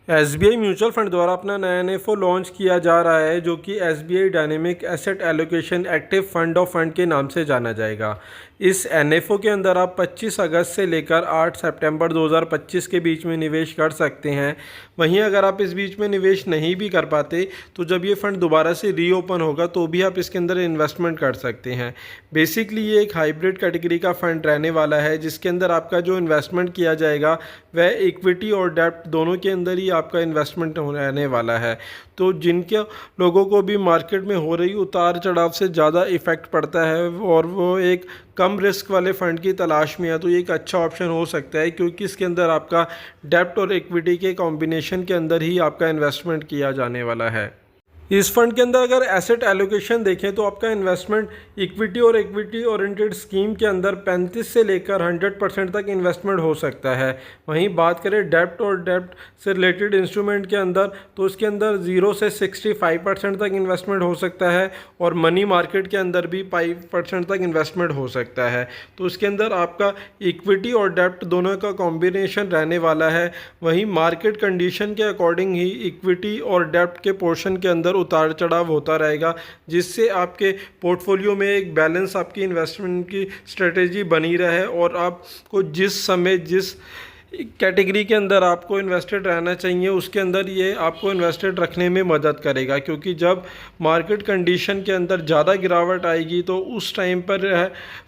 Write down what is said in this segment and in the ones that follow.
SBI mutual fund द्वारा अपना नया एनएफओ लॉन्च किया जा रहा है जो कि SBI dynamic asset allocation active fund of fund के नाम से जाना जाएगा। इस एनएफओ के अंदर आप 25 अगस्त से लेकर 8 सितंबर 2025 के बीच में निवेश कर सकते हैं। वहीं अगर आप इस बीच में निवेश नहीं भी कर पाते तो जब ये फ़ंड दोबारा से रीओपन होगा तो भी आप इसके अंदर इन्वेस्टमेंट कर सकते हैं। बेसिकली ये एक हाइब्रिड कैटेगरी का फ़ंड रहने वाला है जिसके अंदर आपका जो इन्वेस्टमेंट किया जाएगा वह इक्विटी और डेब्ट दोनों के अंदर ही आपका इन्वेस्टमेंट रहने वाला है। तो जिनके लोगों को भी मार्केट में हो रही उतार चढ़ाव से ज़्यादा इफ़ेक्ट पड़ता है और वो एक कम रिस्क वाले फ़ंड की तलाश में है तो ये एक अच्छा ऑप्शन हो सकता है, क्योंकि इसके अंदर आपका डेब्ट और इक्विटी के कॉम्बिनेशन के अंदर ही आपका इन्वेस्टमेंट किया जाने वाला है। इस फंड के अंदर अगर एसेट एलोकेशन देखें तो आपका इन्वेस्टमेंट इक्विटी और इक्विटी ओरिएंटेड स्कीम के अंदर 35 से लेकर 100% तक इन्वेस्टमेंट हो सकता है। वहीं बात करें डेब्ट और डेब्ट से रिलेटेड इंस्ट्रूमेंट के अंदर तो इसके अंदर 0 से 65% तक इन्वेस्टमेंट हो सकता है और मनी मार्केट के अंदर भी 5% तक इन्वेस्टमेंट हो सकता है। तो इसके अंदर आपका इक्विटी और डेब्ट दोनों का कॉम्बिनेशन रहने वाला है। वहीं मार्केट कंडीशन के अकॉर्डिंग ही इक्विटी और डेब्ट के पोर्शन के अंदर उतार चढ़ाव होता रहेगा, जिससे आपके पोर्टफोलियो में एक बैलेंस आपकी इन्वेस्टमेंट की स्ट्रेटेजी बनी रहे और आपको जिस समय जिस कैटेगरी के अंदर आपको इन्वेस्टेड रहना चाहिए उसके अंदर ये आपको इन्वेस्टेड रखने में मदद करेगा। क्योंकि जब मार्केट कंडीशन के अंदर ज़्यादा गिरावट आएगी तो उस टाइम पर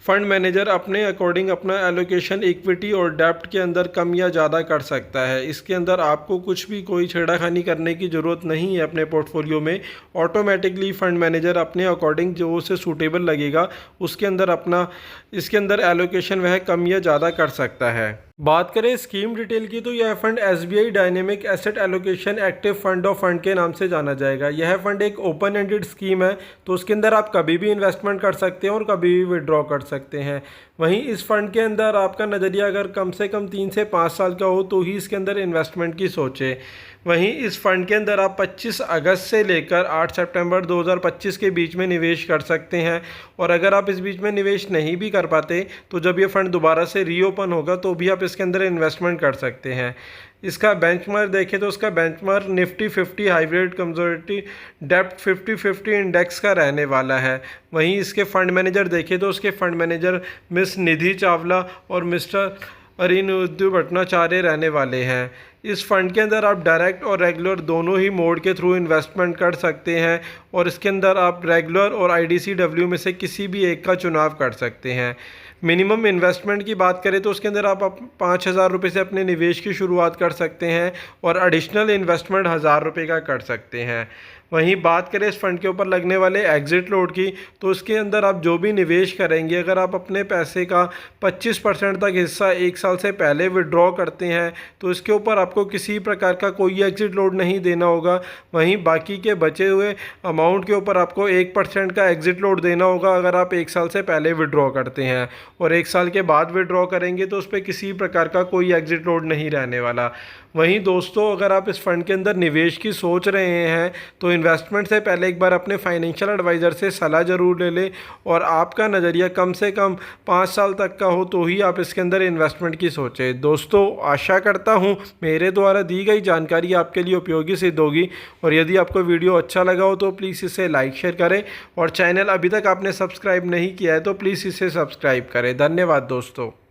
फंड मैनेजर अपने अकॉर्डिंग अपना एलोकेशन इक्विटी और डेब्ट के अंदर कम या ज़्यादा कर सकता है। इसके अंदर आपको कुछ भी कोई छेड़ाखानी करने की ज़रूरत नहीं है अपने पोर्टफोलियो में। ऑटोमेटिकली फंड मैनेजर अपने अकॉर्डिंग जो उसे सूटेबल लगेगा उसके अंदर अपना इसके अंदर एलोकेशन वह कम या ज़्यादा कर सकता है। बात करें स्कीम डिटेल की तो यह fund SBI dynamic asset allocation active fund of fund के नाम से जाना जाएगा। यह फंड एक ओपन एंडेड स्कीम है तो उसके अंदर आप कभी भी इन्वेस्टमेंट कर सकते हैं और कभी भी विड्रॉ कर सकते हैं। वहीं इस फंड के अंदर आपका नज़रिया अगर कम से कम 3 से 5 साल का हो तो ही इसके अंदर इन्वेस्टमेंट की सोचें। वहीं इस फंड के अंदर आप 25 अगस्त से लेकर 8 सितंबर 2025 के बीच में निवेश कर सकते हैं और अगर आप इस बीच में निवेश नहीं भी कर पाते तो जब ये फंड दोबारा से रीओपन होगा तो भी आप इसके अंदर इन्वेस्टमेंट कर सकते हैं। इसका बेंचमार्क देखें तो उसका बेंचमार्क निफ्टी 50 हाइब्रिड कंजर्वेटिव डेब्ट 50-50 इंडेक्स का रहने वाला है। वहीं इसके फंड मैनेजर देखें तो उसके फंड मैनेजर मिस निधि चावला और मिस्टर अरिनुद्दु भट्टाचार्य रहने वाले हैं। इस फंड के अंदर आप डायरेक्ट और रेगुलर दोनों ही मोड के थ्रू इन्वेस्टमेंट कर सकते हैं और इसके अंदर आप रेगुलर और आईडीसीडब्ल्यू में से किसी भी एक का चुनाव कर सकते हैं। मिनिमम इन्वेस्टमेंट की बात करें तो उसके अंदर आप 5,000 रुपये से अपने निवेश की शुरुआत कर सकते हैं और एडिशनल इन्वेस्टमेंट 1,000 रुपये का कर सकते हैं। वहीं बात करें इस फंड के ऊपर लगने वाले एग्जिट लोड की तो इसके अंदर आप जो भी निवेश करेंगे अगर आप अपने पैसे का 25% तक हिस्सा 1 साल से पहले विड्रॉ करते हैं तो इसके ऊपर आपको किसी प्रकार का कोई एग्जिट लोड नहीं देना होगा। वहीं बाकी के बचे हुए अमाउंट के ऊपर आपको 1% का एग्जिट लोड देना होगा अगर आप 1 साल से पहले विड्रॉ करते हैं और 1 साल के बाद विड्रॉ करेंगे तो उस पर किसी प्रकार का कोई एग्जिट लोड नहीं रहने वाला। वहीं दोस्तों अगर आप इस फंड के अंदर निवेश की सोच रहे हैं तो इन्वेस्टमेंट से पहले एक बार अपने फाइनेंशियल एडवाइज़र से सलाह ज़रूर ले लें और आपका नज़रिया कम से कम 5 साल तक का हो तो ही आप इसके अंदर इन्वेस्टमेंट की सोचें। दोस्तों आशा करता हूँ मेरे द्वारा दी गई जानकारी आपके लिए उपयोगी सिद्ध होगी और यदि आपको वीडियो अच्छा लगा हो तो प्लीज़ इसे लाइक शेयर करें और चैनल अभी तक आपने सब्सक्राइब नहीं किया है तो प्लीज़ इसे सब्सक्राइब करें। धन्यवाद दोस्तों।